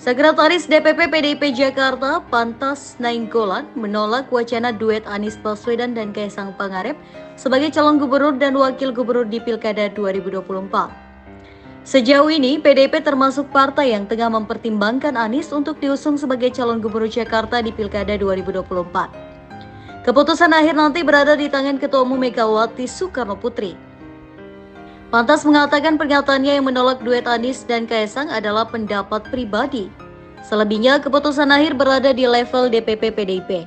Sekretaris DPP PDIP Jakarta, Pantas Nainggolan, menolak wacana duet Anies Baswedan dan Kaisang Pangarep sebagai calon gubernur dan wakil gubernur di Pilkada 2024. Sejauh ini, PDIP termasuk partai yang tengah mempertimbangkan Anies untuk diusung sebagai calon gubernur Jakarta di Pilkada 2024. Keputusan akhir nanti berada di tangan Ketua Umum Megawati Soekarnoputri. Pantas mengatakan pernyataannya yang menolak duet Anies dan Kaisang adalah pendapat pribadi. Selebihnya, keputusan akhir berada di level DPP PDIP.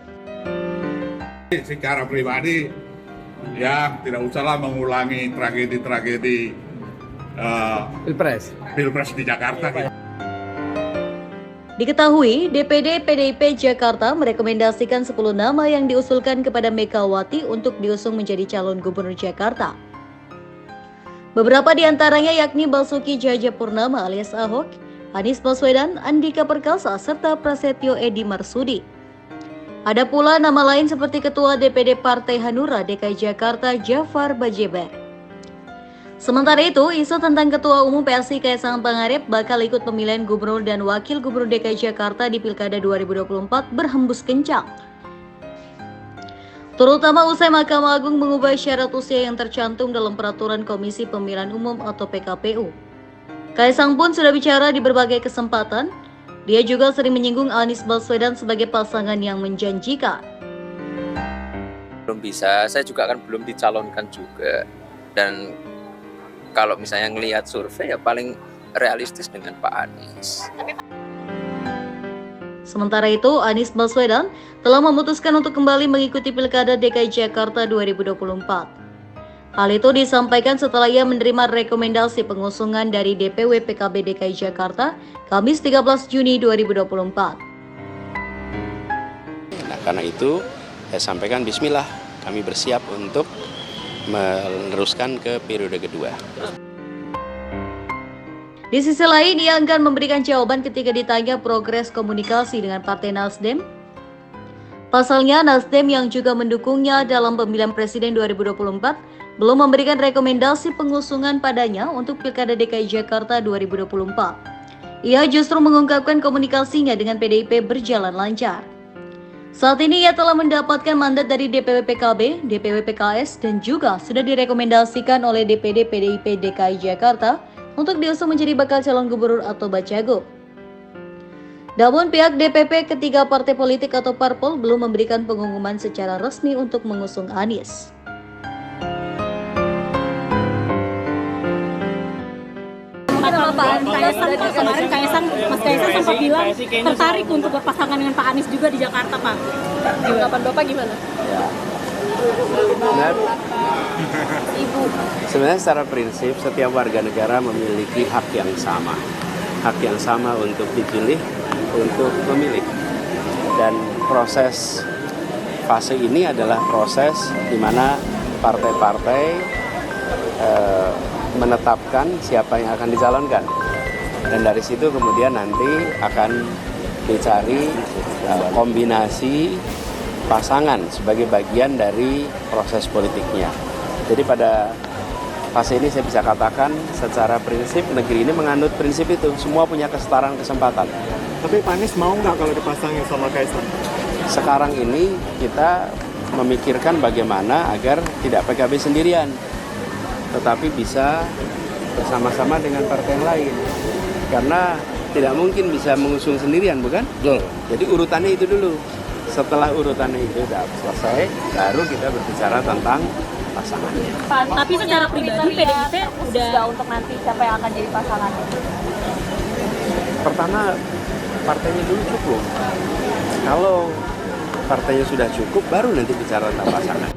Secara pribadi, ya tidak usahlah mengulangi tragedi-tragedi Pilpres di Jakarta. Diketahui, DPD PDIP Jakarta merekomendasikan 10 nama yang diusulkan kepada Megawati untuk diusung menjadi calon gubernur Jakarta. Beberapa di antaranya yakni Basuki Cahayapurnama alias Ahok, Anies Baswedan, Andika Perkasa, serta Prasetyo Edy Marsudi. Ada pula nama lain seperti Ketua DPD Partai Hanura DKI Jakarta Jafar Bajeber. Sementara itu, isu tentang Ketua Umum PSI Kaisang Pangarep bakal ikut pemilihan gubernur dan wakil gubernur DKI Jakarta di Pilkada 2024 berhembus kencang. Terutama usai Mahkamah Agung mengubah syarat usia yang tercantum dalam Peraturan Komisi Pemilihan Umum atau PKPU. Kaisang pun sudah bicara di berbagai kesempatan. Dia juga sering menyinggung Anies Baswedan sebagai pasangan yang menjanjikan. Belum bisa, saya juga kan belum dicalonkan juga. Dan kalau misalnya ngelihat survei ya paling realistis dengan Pak Anies. Sementara itu, Anies Baswedan telah memutuskan untuk kembali mengikuti Pilkada DKI Jakarta 2024. Hal itu disampaikan setelah ia menerima rekomendasi pengusungan dari DPW PKB DKI Jakarta Kamis 13 Juni 2024. Nah, karena itu saya sampaikan bismillah, kami bersiap untuk meneruskan ke periode kedua. Di sisi lain, ia akan memberikan jawaban ketika ditanya progres komunikasi dengan Partai Nasdem. Pasalnya, Nasdem yang juga mendukungnya dalam pemilihan Presiden 2024 belum memberikan rekomendasi pengusungan padanya untuk Pilkada DKI Jakarta 2024. Ia justru mengungkapkan komunikasinya dengan PDIP berjalan lancar. Saat ini ia telah mendapatkan mandat dari DPW PKB, DPW PKS, dan juga sudah direkomendasikan oleh DPD PDIP DKI Jakarta untuk diusung menjadi bakal calon gubernur atau Bacagub. Namun pihak DPP ketiga partai politik atau parpol belum memberikan pengumuman secara resmi untuk mengusung Anies. Kemarin Mas Kaisang sempat bilang tertarik untuk berpasangan dengan Pak Anies juga di Jakarta, Pak. Tanggapan Bapak gimana? Sebenarnya secara prinsip setiap warga negara memiliki hak yang sama untuk dipilih, untuk memilih. Dan proses fase ini adalah proses di mana partai-partai menetapkan siapa yang akan dicalonkan. Dan dari situ kemudian nanti akan dicari kombinasi pasangan sebagai bagian dari proses politiknya. Jadi pada fase ini saya bisa katakan secara prinsip negeri ini menganut prinsip itu. Semua punya kesetaraan kesempatan. Tapi Pak Anies mau nggak kalau dipasangin sama Kaisang? Sekarang ini kita memikirkan bagaimana agar tidak PKB sendirian, tetapi bisa bersama-sama dengan partai yang lain. Karena tidak mungkin bisa mengusung sendirian, bukan? Betul. Jadi urutannya itu dulu. Setelah urutannya itu sudah selesai, baru kita berbicara tentang pasangannya. Tapi secara pribadi PDIP udah untuk nanti siapa yang akan jadi pasangannya? Pertama, partainya dulu cukup. Kalau partainya sudah cukup, baru nanti bicara tentang pasangan.